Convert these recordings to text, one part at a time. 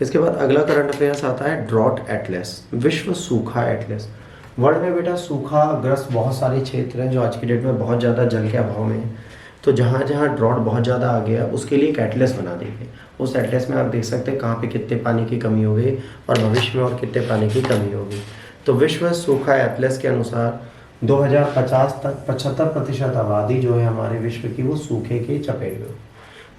इसके बाद अगला करंट अफेयर्स आता है ड्रॉट एटलस, विश्व सूखा एटलस। वर्ल्ड में बेटा सूखा ग्रस्त बहुत सारे क्षेत्र हैं जो आज की डेट में बहुत ज़्यादा जल के अभाव में हैं। तो जहाँ जहाँ ड्रॉट बहुत ज़्यादा आ गया उसके लिए एक एटलस बना दी गई। उस एटलस में आप देख सकते हैं कहाँ पे कितने पानी की कमी हो गई और भविष्य में और कितने पानी की कमी होगी। तो विश्व सूखा एटलस के अनुसार 2050 तक 75% आबादी जो है हमारे विश्व की वो सूखे के चपेट में।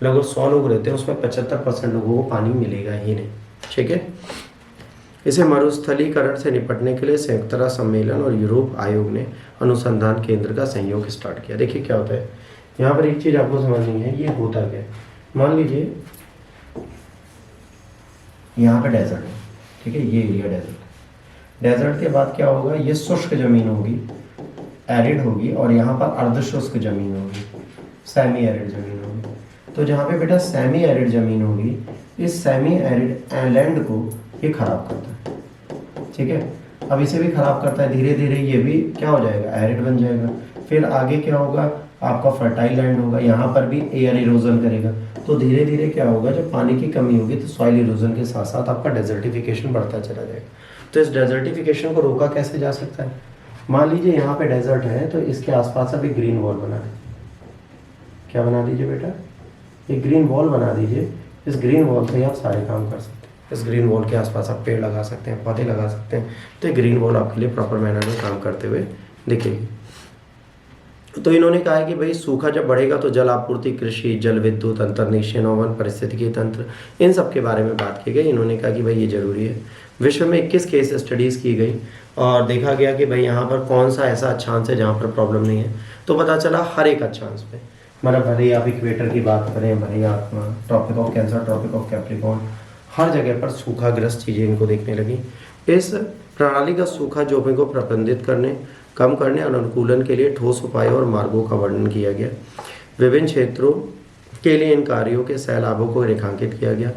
लगभग 100 लोग रहते हैं, उसमें 75% लोगों को पानी मिलेगा ही नहीं। ठीक है। इसे मरुस्थलीकरण से निपटने के लिए संयुक्त राष्ट्र सम्मेलन और यूरोप आयोग ने अनुसंधान केंद्र का सहयोग स्टार्ट किया। देखिए क्या होता है यहाँ पर, एक चीज आपको समझनी है, ये होता क्या है। मान लीजिए यहाँ पे डेजर्ट है, ठीक है, ये एरिया डेजर्ट। डेजर्ट के बाद क्या होगा, ये शुष्क जमीन होगी, एरिड होगी, और यहाँ पर अर्धशुष्क जमीन होगी, सेमी एरिड जमीन होगी। तो जहाँ पे बेटा सेमी एरिड जमीन होगी, इस सेमी एरिड लैंड को ये खराब करता है। ठीक है, अब इसे भी खराब करता है, धीरे धीरे ये भी क्या हो जाएगा, एरिड बन जाएगा। फिर आगे क्या होगा, आपका फर्टाइल लैंड होगा, यहाँ पर भी एयर इरोजन करेगा। तो धीरे धीरे क्या होगा, जब पानी की कमी होगी तो सॉइल इरोजन के साथ साथ आपका डेजर्टिफिकेशन बढ़ता चला जाएगा। तो इस डेजर्टिफिकेशन को रोका कैसे जा सकता है। मान लीजिए यहाँ पे डेजर्ट है तो इसके आसपास आप एक ग्रीन वॉल बना दें। क्या बना दीजिए बेटा, एक ग्रीन वॉल बना दीजिए। इस ग्रीन वॉल से आप सारे काम कर सकते हैं। इस ग्रीन वॉल के आसपास आप पेड़ लगा सकते हैं, पौधे लगा सकते हैं। तो ये ग्रीन वॉल आपके लिए प्रॉपर मैनर में काम करते हुए दिखेगी। तो इन्होंने कहा है कि भाई सूखा जब बढ़ेगा तो जल आपूर्ति, कृषि, जल विद्युत, अंतर्निहित वन पारिस्थितिकी तंत्र, इन सब के बारे में बात की गई। इन्होंने कहा कि भाई ये जरूरी है। विश्व में 21 केस स्टडीज़ की गई और देखा गया कि भाई यहाँ पर कौन सा ऐसा अक्षांश है जहाँ पर प्रॉब्लम नहीं है। तो पता चला हर एक अक्षांश पे, मतलब भले ही आप इक्वेटर की बात करें, भले ही आप Tropic of Cancer, Tropic of Capricorn, हर जगह पर सूखाग्रस्त चीज़ें इनको देखने लगी। इस प्रणालीगत सूखा जोखिम को प्रबंधित करने, कम करने और अनुकूलन के लिए ठोस उपायों और मार्गों का वर्णन किया गया। विभिन्न क्षेत्रों के लिए इन कार्यों के सैलाभों को रेखांकित किया गया।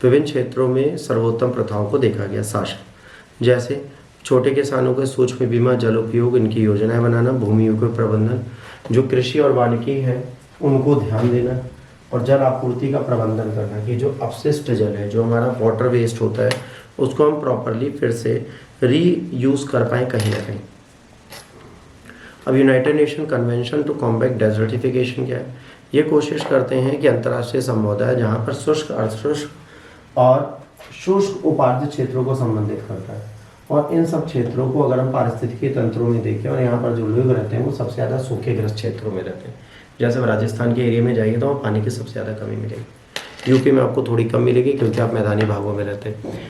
विभिन्न क्षेत्रों में सर्वोत्तम प्रथाओं को देखा गया। शासन, जैसे छोटे किसानों के सूक्ष्म बीमा, जल उपयोग, इनकी योजनाएं बनाना, भूमि उपयोग प्रबंधन, जो कृषि और वानिकी है उनको ध्यान देना, और जल आपूर्ति का प्रबंधन करना कि जो अपशिष्ट जल है, जो हमारा वाटर वेस्ट होता है, उसको हम प्रॉपरली फिर से रीयूज कर पाएँ कहीं ना कहीं। अब United Nation Convention to Combat Desertification क्या है, ये कोशिश करते हैं कि अंतर्राष्ट्रीय समुदाय जहाँ पर शुष्क, अर्धशुष्क और शुष्क उपार्जित क्षेत्रों को संबंधित करता है। और इन सब क्षेत्रों को अगर हम पारिस्थितिकी तंत्रों में देखें, और यहाँ पर जो लोग रहते हैं वो सबसे ज़्यादा सूखेग्रस्त क्षेत्रों में रहते हैं। जैसे राजस्थान के एरिया में जाइए तो वहाँ पानी की सबसे ज़्यादा कमी मिलेगी। यूपी में आपको थोड़ी कम मिलेगी क्योंकि आप मैदानी भागों में रहते हैं।